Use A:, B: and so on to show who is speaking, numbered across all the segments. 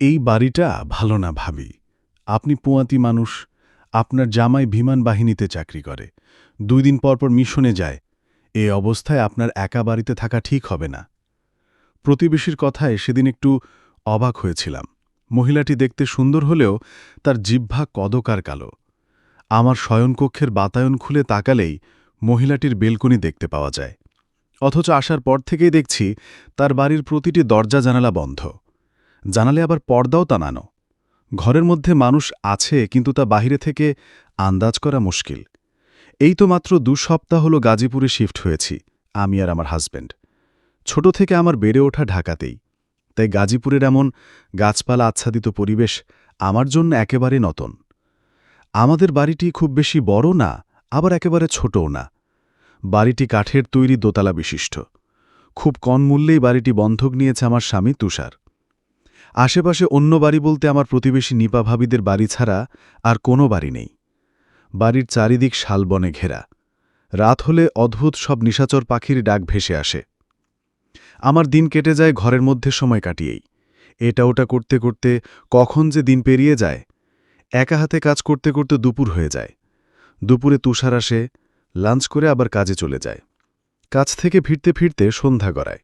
A: এই বাড়িটা ভালো না ভাবি। আপনি পোয়াতি মানুষ, আপনার জামাই বিমান বাহিনীতে চাকরি করে, 2 দিন পর পর মিশনে যায়। এ অবস্থায় আপনার একা বাড়িতে থাকা ঠিক হবে না। প্রতিবেশীর কথায় সেদিন একটু অবাক হয়েছিলাম। মহিলাটি দেখতে সুন্দর হলেও তার জিহ্বা কদকার কালো। আমার শয়নকক্ষের বাতায়ন খুলে তাকালেই মহিলাটির বেলকনি দেখতে পাওয়া যায়। অথচ আসার পর থেকেই দেখছি তার বাড়ির প্রতিটি দরজা জানালা বন্ধ। জানালে আবার পর্দাও টানানো। ঘরের মধ্যে মানুষ আছে, কিন্তু তা বাহিরে থেকে আন্দাজ করা মুশকিল। এই তো মাত্র 2 সপ্তাহ হলো গাজীপুরে শিফট হয়েছি, আমি আর আমার হাজব্যান্ড। ছোট থেকে আমার বেড়ে ওঠা ঢাকাতেই, তাই গাজীপুরের এমন গাছপালা আচ্ছাদিত পরিবেশ আমার জন্য একেবারে নতুন। আমাদের বাড়িটি খুব বেশি বড় না, আবার একেবারে ছোটও না। বাড়িটি কাঠের তৈরি দোতলা বিশিষ্ট। খুব কম মূল্যেই বাড়িটি বন্ধক নিয়েছে আমার স্বামী তুষার। আশেপাশে অন্য বাড়ি বলতে আমার প্রতিবেশী নিপা ভাবিদের বাড়ি ছাড়া আর কোনো বাড়ি নেই। বাড়ির চারিদিক শালবনে ঘেরা। রাত হলে অদ্ভুত সব নিশাচর পাখির ডাক ভেসে আসে। আমার দিন কেটে যায় ঘরের মধ্যে সময় কাটিয়েই। এটা ওটা করতে করতে কখন যে দিন পেরিয়ে যায়। একা হাতে কাজ করতে করতে দুপুর হয়ে যায়। দুপুরে তুষার আসে, লাঞ্চ করে আবার কাজে চলে যায়। কাজ থেকে ফিরতে ফিরতে সন্ধ্যা গড়ায়।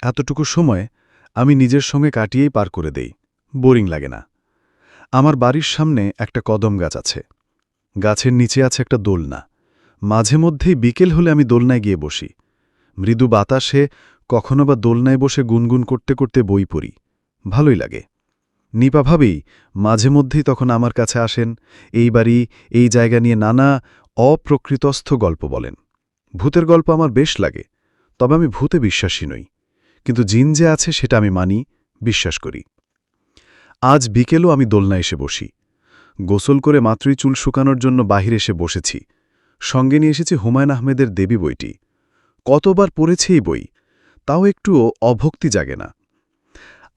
A: এতটুকু সময় আমি নিজের সঙ্গে কাটিয়েই পার করে দেই, বোরিং লাগে না। আমার বাড়ির সামনে একটা কদম গাছ আছে। গাছের নিচে আছে একটা দোলনা। মাঝে মধ্যেই বিকেল হলে আমি দোলনায় গিয়ে বসি। মৃদু বাতাসে কখনো বা দোলনায় বসে গুনগুন করতে করতে বই পড়ি, ভালোই লাগে। নিপা ভাবি মাঝে মধ্যেই তখন আমার কাছে আসেন, এই বাড়ি এই জায়গা নিয়ে নানা অপ্রকৃতস্থ গল্প বলেন। ভূতের গল্প আমার বেশ লাগে, তবে আমি ভূতে বিশ্বাসী নই। কিন্তু জিন যে আছে সেটা আমি মানি, বিশ্বাস করি। আজ বিকেলও আমি দোলনায় এসে বসি। গোসল করে মাত্রই চুল শুকানোর জন্য বাহিরে এসে বসেছি। সঙ্গে নিয়ে এসেছি হুমায়ূন আহমেদের দেবী বইটি। কতবার পড়েছি এই বই, তাও একটুও অভক্তি জাগে না।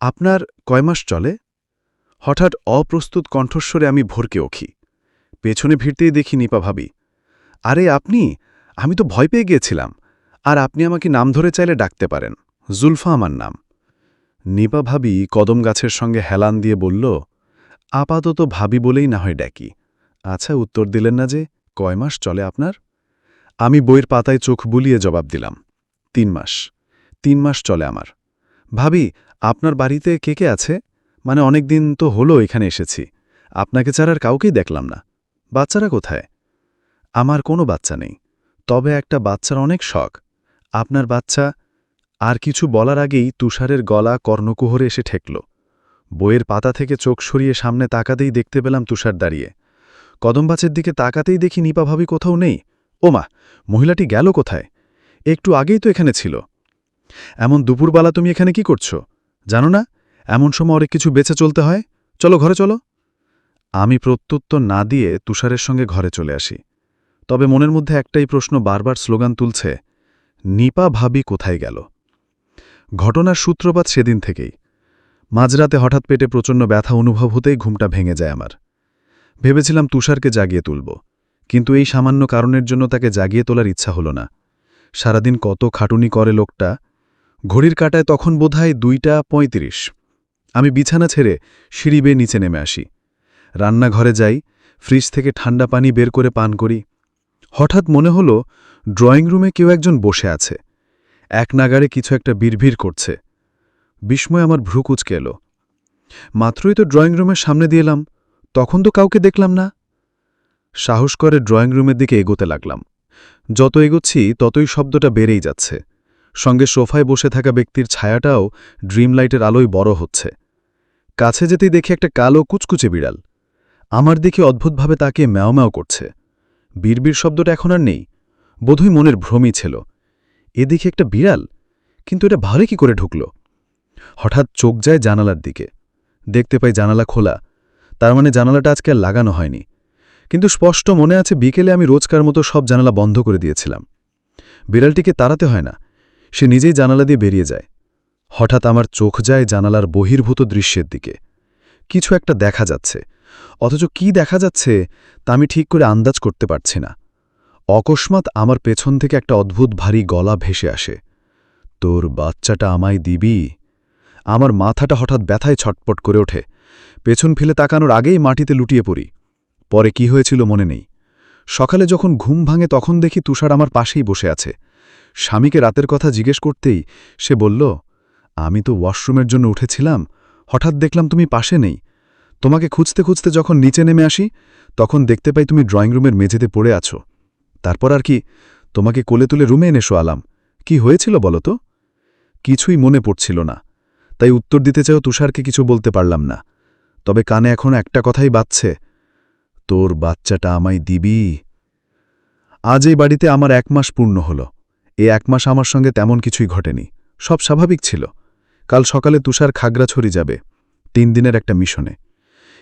A: আপনার কয় মাস চলে? হঠাৎ অপ্রস্তুত কণ্ঠস্বরে আমি ভরকে উঠি। পেছনে ফিরতেই দেখি নিপা ভাবি। আরে আপনি, আমি তো ভয় পেয়ে গিয়েছিলাম। আর আপনি আমাকে নাম ধরে চাইলে ডাকতে পারেন, জুলফা আমার নাম। নিপা ভাবি কদম গাছের সঙ্গে হেলান দিয়ে বলল, আপাতত ভাবি বলেই না হয় ডাকি। আচ্ছা, উত্তর দিলেন না যে, কয় মাস চলে আপনার? আমি বইয়ের পাতায় চোখ বুলিয়ে জবাব দিলাম, 3 মাস। 3 মাস চলে আমার। ভাবি, আপনার বাড়িতে কে কে আছে? মানে অনেক দিন তো হলো এখানে এসেছি, আপনাকে ছাড়া আর কাউকেই দেখলাম না। বাচ্চারা কোথায়? আমার কোনো বাচ্চা নেই, তবে একটা বাচ্চার অনেক শখ। আপনার বাচ্চা? আর কিছু বলার আগেই তুষারের গলা কর্ণকুহরে এসে ঠেকল। বইয়ের পাতা থেকে চোখ সরিয়ে সামনে তাকাতেই দেখতে পেলাম তুষার দাঁড়িয়ে। কদমবাচের দিকে তাকাতেই দেখি নিপা ভাবি কোথাও নেই। ওমা, মহিলাটি গেল কোথায়? একটু আগেই তো এখানে ছিল। এমন দুপুরবেলা তুমি এখানে কি করছো? জানো না এমন সময় অনেক কিছু বেঁচে চলতে হয়? চলো ঘরে চলো। আমি প্রত্যুত্তর না দিয়ে তুষারের সঙ্গে ঘরে চলে আসি। তবে মনের মধ্যে একটাই প্রশ্ন বারবার স্লোগান তুলছে, নিপা ভাবি কোথায় গেল? ঘটনার সূত্রপাত সেদিন থেকেই। মাঝরাতে হঠাৎ পেটে প্রচণ্ড ব্যথা অনুভব হতেই ঘুমটা ভেঙে যায় আমার। ভেবেছিলাম তুষারকে জাগিয়ে তুলব, কিন্তু এই সামান্য কারণের জন্য তাকে জাগিয়ে তোলার ইচ্ছা হল না। সারাদিন কত খাটুনি করে লোকটা। ঘড়ির কাঁটায় তখন বোধহয় 2:35। আমি বিছানা ছেড়ে সিঁড়ি বেয়ে নিচে নেমে আসি। রান্নাঘরে যাই, ফ্রিজ থেকে ঠান্ডা পানি বের করে পান করি। হঠাৎ মনে হলো ড্রয়িং রুমে কেউ একজন বসে আছে, এক নাগাড়ে কিছু একটা বিড়বিড় করছে। বিস্ময় আমার ভ্রু কুঁচকে এলো। মাত্রই তো ড্রয়িং রুমের সামনে দিয়ে এলাম, তখন তো কাউকে দেখলাম না। সাহস করে ড্রয়িং রুমের দিকে এগোতে লাগলাম। যত এগোচ্ছি ততই শব্দটা বেড়েই যাচ্ছে। সঙ্গে সোফায় বসে থাকা ব্যক্তির ছায়াটাও ড্রিম লাইটের আলোয় বড় হচ্ছে। কাছে যেতেই দেখি একটা কালো কুচকুচে বিড়াল আমার দিকে অদ্ভুতভাবে তাকিয়ে ম্যাও ম্যাও করছে। বিড়বিড় শব্দটা এখন আর নেই, বোধহয় মনের ভ্রমই ছিল। এদিকে একটা বিড়াল, কিন্তু এটা ভারে কি করে ঢুকল? হঠাৎ চোখ যায় জানালার দিকে। দেখতে পাই জানালা খোলা, তার মানে জানালাটা আজকে আর লাগানো হয়নি। কিন্তু স্পষ্ট মনে আছে বিকেলে আমি রোজকার মতো সব জানালা বন্ধ করে দিয়েছিলাম। বিড়ালটিকে তাড়াতে হয় না, সে নিজেই জানালা দিয়ে বেরিয়ে যায়। হঠাৎ আমার চোখ যায় জানালার বহির্ভূত দৃশ্যের দিকে। কিছু একটা দেখা যাচ্ছে, অথচ কি দেখা যাচ্ছে তা আমি ঠিক করে আন্দাজ করতে পারছি না। অকস্মাৎ আমার পেছন থেকে একটা অদ্ভুত ভারী গলা ভেসে আসে, তোর বাচ্চাটা আমায় দিবি?
B: আমার মাথাটা হঠাৎ ব্যথায় ছটপট করে ওঠে। পেছন ফেলে তাকানোর আগেই মাটিতে লুটিয়ে পড়ি। পরে কি হয়েছিল মনে নেই। সকালে যখন ঘুম ভাঙে তখন দেখি তুষার আমার পাশেই বসে আছে। স্বামীকে রাতের কথা জিজ্ঞেস করতেই সে বলল, আমি তো ওয়াশরুমের জন্য উঠেছিলাম, হঠাৎ দেখলাম তুমি পাশে নেই। তোমাকে খুঁজতে খুঁজতে যখন নিচে নেমে আসি তখন দেখতে পাই তুমি ড্রয়িং রুমের মেঝেতে পড়ে আছো। তারপর আর কি, তোমাকে কোলে তুলে রুমে এনে শোয়ালাম। কি হয়েছিল বলো তো? কিছুই মনে পড়ছিল না, তাই উত্তর দিতে চাও তুষারকে কিছু বলতে পারলাম না। তবে কানে এখন একটা কথাই বাজছে, তোর বাচ্চাটা আমায় দিবি। আজ এই বাড়িতে আমার 1 মাস পূর্ণ হল। এই 1 মাস আমার সঙ্গে তেমন কিছুই ঘটেনি, সব স্বাভাবিক ছিল। কাল সকালে তুষার খাগড়াছড়ি যাবে 3 দিনের একটা মিশনে।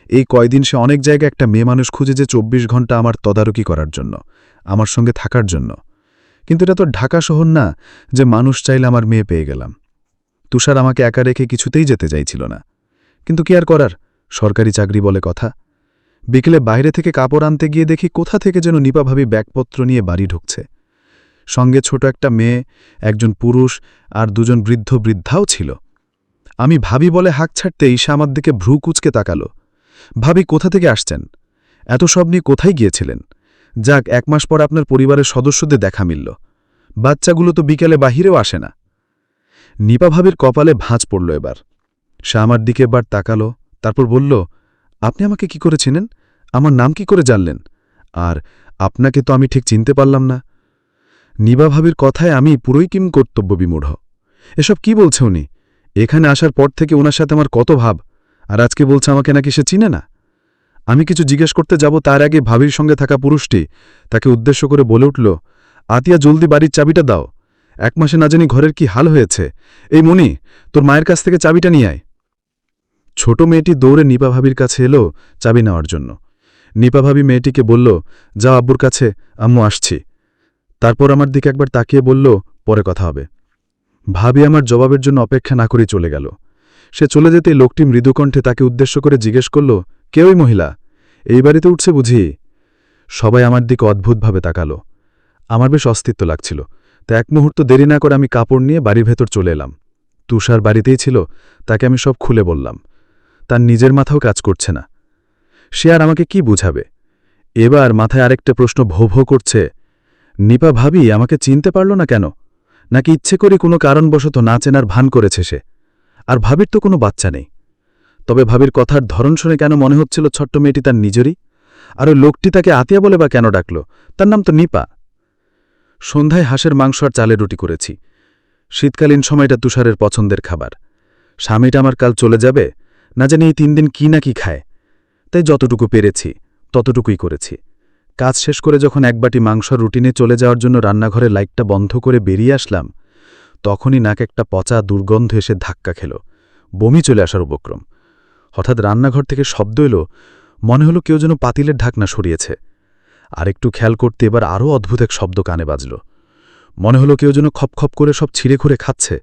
B: এই কয়দিন সে অনেক জায়গায় একটা মেয়ে মানুষ খুঁজে যে 24 ঘন্টা আমার তদারকি করার জন্য, আমার সঙ্গে থাকার জন্য। কিন্তু এটা তো ঢাকা শহর না যে মানুষ চাইলে আমার মেয়ে পেয়ে গেলাম। তুষার আমাকে একা রেখে কিছুতেই যেতে চাইছিল না, কিন্তু কি আর করার, সরকারি চাকরি বলে কথা। বিকেলে বাইরে থেকে কাপড় আনতে গিয়ে দেখি কোথা থেকে যেন নিপা ভাবি ব্যাগপত্র নিয়ে বাড়ি ঢুকছে। সঙ্গে ছোট একটা মেয়ে, একজন পুরুষ আর 2জন বৃদ্ধ বৃদ্ধাও ছিল। আমি ভাবি বলে হাঁক ছাড়তেই সে আমার দিকে ভ্রু কুঁচকে তাকালো। ভাবি, কোথা থেকে আসছেন? এত সব নিয়ে কোথায় গিয়েছিলেন? যাক, 1 মাস পর আপনার পরিবারের সদস্যদের দেখা মিলল। বাচ্চাগুলো তো বিকেলে বাহিরেও আসে না। নিপা ভাবির কপালে ভাঁজ পড়ল এবার। সে আমার দিকে এবার তাকালো, তারপর বলল, আপনি আমাকে কি করে চিনেন? আমার নাম কি করে জানলেন? আর আপনাকে তো আমি ঠিক চিনতে পারলাম না। নিপা ভাবির কথায় আমি পুরোই কিম কর্তব্য বিমূঢ়। এসব কি বলছে উনি? এখানে আসার পর থেকে ওনার সাথে আমার কত ভাব, আর আজকে বলছে আমাকে নাকি সে চিনে না। আমি কিছু জিজ্ঞেস করতে যাব তার আগে ভাবির সঙ্গে থাকা পুরুষটি তাকে উদ্দেশ্য করে বলে উঠল, আতিয়া, জলদি বাড়ির চাবিটা দাও। 1 মাসে না জানি ঘরের কি হাল হয়েছে। এই মনি, তোর মায়ের কাছ থেকে চাবিটা নিয়ে আয়। ছোট মেয়েটি দৌড়ে নিপা ভাবির কাছে এলো চাবি নেওয়ার জন্য। নিপা ভাবি মেয়েটিকে বলল, যাও আব্বুর কাছে, আম্মু আসছি। তারপর আমার দিকে একবার তাকিয়ে বলল, পরে কথা হবে। ভাবি আমার জবাবের জন্য অপেক্ষা না করে চলে গেল। সে চলে যেতেই লোকটি মৃদুকণ্ঠে তাকে উদ্দেশ্য করে জিজ্ঞেস করল, কে ওই মহিলা? এই বাড়িতে উঠছে বুঝি? সবাই আমার দিকে অদ্ভুতভাবে তাকালো। আমার বেশ অস্তিত্ব লাগছিল, তা 1 মুহূর্ত দেরি না করে আমি কাপড় নিয়ে বাড়ির ভেতর চলে এলাম। তুষার বাড়িতেই ছিল, তাকে আমি সব খুলে বললাম। তার নিজের মাথাও কাজ করছে না। সে আর আমাকে কি বুঝাবে? এবার মাথায় আরেকটা প্রশ্ন ভো ভো করছে, নিপা ভাবি আমাকে চিনতে পারল না কেন? নাকি ইচ্ছে করে কোনো কারণবশত না চেনার ভান করেছে সে? আর ভাবির তো কোনো বাচ্চা নেই। তবে ভাবির কথার ধরন শুনে কেন মনে হচ্ছিল ছোট্ট মেয়েটি তার নিজেরই? আর ওই লোকটি তাকে আতিয়া বলে বা কেন ডাকল? তার নাম তো নিপা। সন্ধ্যায় হাঁসের মাংস আর চালের রুটি করেছি। শীতকালীন সময়টা তুষারের পছন্দের খাবার। স্বামীটা আমার কাল চলে যাবে, না জানি এই 3 দিন কি না কি খায়। তাই যতটুকু পেরেছি ততটুকুই করেছি। কাজ শেষ করে যখন 1 বাটি মাংস রুটিনে চলে যাওয়ার জন্য রান্নাঘরে লাইটটা বন্ধ করে বেরিয়ে আসলাম, তখনই নাক একটা পচা দুর্গন্ধ এসে ধাক্কা খেল। বমি চলে আসার উপক্রম। হঠাৎ রান্নাঘর থেকে শব্দ এলো, মনে হলো কেউ যেন পাতিলের ঢাকনা সরিয়েছে। আরেকটু খেয়াল করতে এবার আরও অদ্ভুত এক শব্দ কানে বাজল। মনে হলো কেউ যেন খপখপ করে সব ছিঁড়ে খুঁড়ে খাচ্ছে।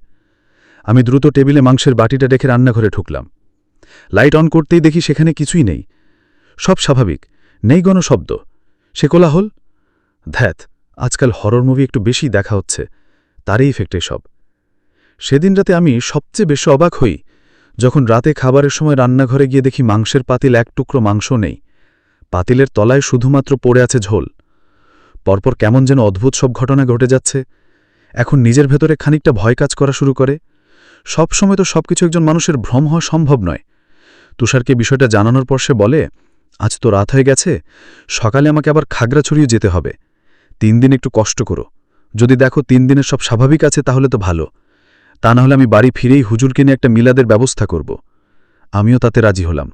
B: আমি দ্রুত টেবিলে মাংসের বাটিটা রেখে রান্নাঘরে ঢুকলাম। লাইট অন করতেই দেখি সেখানে কিছুই নেই, সব স্বাভাবিক, নেই কোনো শব্দ। সে কোলাহল। ধ্যাত, আজকাল হরর মুভি একটু বেশি দেখা হচ্ছে, তারই ইফেক্টে সব। সেদিন রাতে আমি সবচেয়ে বেশি অবাক হই যখন রাতে খাবারের সময় রান্নাঘরে গিয়ে দেখি মাংসের পাতিল 1 টুকরো মাংস নেই। পাতিলের তলায় শুধুমাত্র পড়ে আছে ঝোল। পরপর কেমন যেন অদ্ভুত সব ঘটনা ঘটে যাচ্ছে। এখন নিজের ভেতরে খানিকটা ভয় কাজ করা শুরু করে। সব সময় তো সবকিছু একজন মানুষের ভ্রম হওয়া সম্ভব নয়। তুষারকে বিষয়টা জানানোর পর সে বলে, আজ তো রাত হয়ে গেছে, সকালে আমাকে আবার খাগড়াছড়িও যেতে হবে। 3 দিন একটু কষ্ট করো। যদি দেখো 3 দিনের সব স্বাভাবিক আছে তাহলে তো ভালো, তা না হলে আমি বাড়ি ফিরেই হুজুরকে নিয়ে একটা মিলাদের ব্যবস্থা করব। আমিও তাতে রাজি হলাম।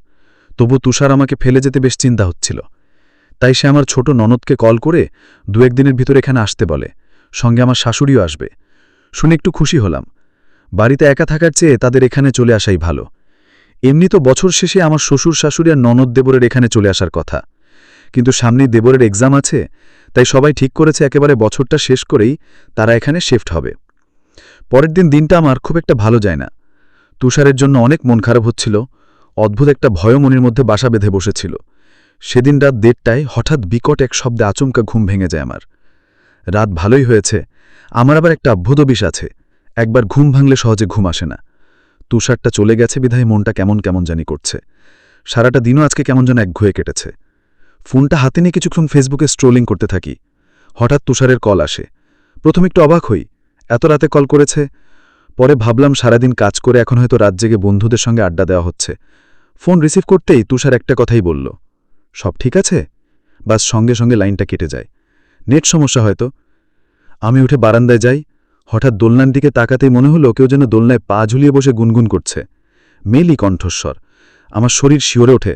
B: তবু তুষার আমাকে ফেলে যেতে বেশ চিন্তা হচ্ছিল। তাই সে আমার ছোট ননদকে কল করে 2-1 দিনের ভিতর এখানে আসতে বলে। সঙ্গে আমার শাশুড়িও আসবে। শুনে একটু খুশি হলাম। বাড়িতে একা থাকার চেয়ে তাদের এখানে চলে আসাই ভালো। এমনি তো বছর শেষে আমার শ্বশুর শাশুড়ি আর ননদ দেবরের এখানে চলে আসার কথা, কিন্তু সামনেই দেবরের এক্সাম আছে, তাই সবাই ঠিক করেছে একেবারে বছরটা শেষ করেই তারা এখানে শিফট হবে। পরের দিনটা আমার খুব একটা ভালো যায় না। তুষারের জন্য অনেক মন খারাপ হচ্ছিল। অদ্ভুত একটা ভয় মনের মধ্যে বাসা বেঁধে বসেছিল। সেদিন রাত 1:30টায় হঠাৎ বিকট এক শব্দে আচমকা ঘুম ভেঙে যায় আমার। রাত ভালোই হয়েছে, আমার আবার একটা অদ্ভুত বিষ আছে, একবার ঘুম ভাঙলে সহজে ঘুম আসে না। তুষারটা চলে গেছে বিধায় মনটা কেমন কেমন জানি করছে। সারাটা দিনও আজকে কেমন যেন একঘয়ে কেটেছে। ফোনটা হাতে নিয়ে কিছুক্ষণ ফেসবুকে স্ট্রোলিং করতে থাকি। হঠাৎ তুষারের কল আসে। প্রথম একটু অবাক হই, এত রাতে কল করেছে। পরে ভাবলাম সারাদিন কাজ করে এখন হয়তো রাত জেগে বন্ধুদের সঙ্গে আড্ডা দেওয়া হচ্ছে। ফোন রিসিভ করতেই তুষার একটা কথাই বলল, সব ঠিক আছে? বাস সঙ্গে সঙ্গে লাইনটা কেটে যায়। নেট সমস্যা হয়তো। আমি উঠে বারান্দায় যাই। হঠাৎ দোলনার দিকে তাকাতেই মনে হলো কেউ যেন দোলনায় পা ঝুলিয়ে বসে গুনগুন করছে। মেলি কণ্ঠস্বর। আমার শরীর শিওরে ওঠে।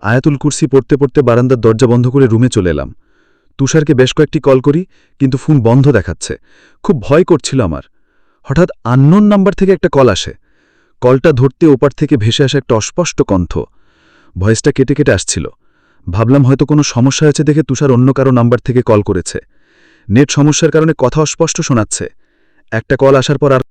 B: আয়াতুল কুরসি পড়তে পড়তে বারান্দার দরজা বন্ধ করে রুমে চলে এলাম। তুষারকে বেশ কয়েকটি কল করি, কিন্তু ফোন বন্ধ দেখাচ্ছে। খুব ভয় করছিল আমার। হঠাৎ আননোন নাম্বার থেকে একটা কল আসে। কলটা ধরতে ওপার থেকে ভেসে আসে একটা অস্পষ্ট কণ্ঠ। ভয়েসটা কেটে কেটে আসছিল। ভাবলাম হয়তো কোনো সমস্যা হয়েছে দেখে তুষার অন্য কারো নাম্বার থেকে কল করেছে। নেট সমস্যার কারণে কথা অস্পষ্ট শোনাচ্ছে। একটা কল আসার পর আর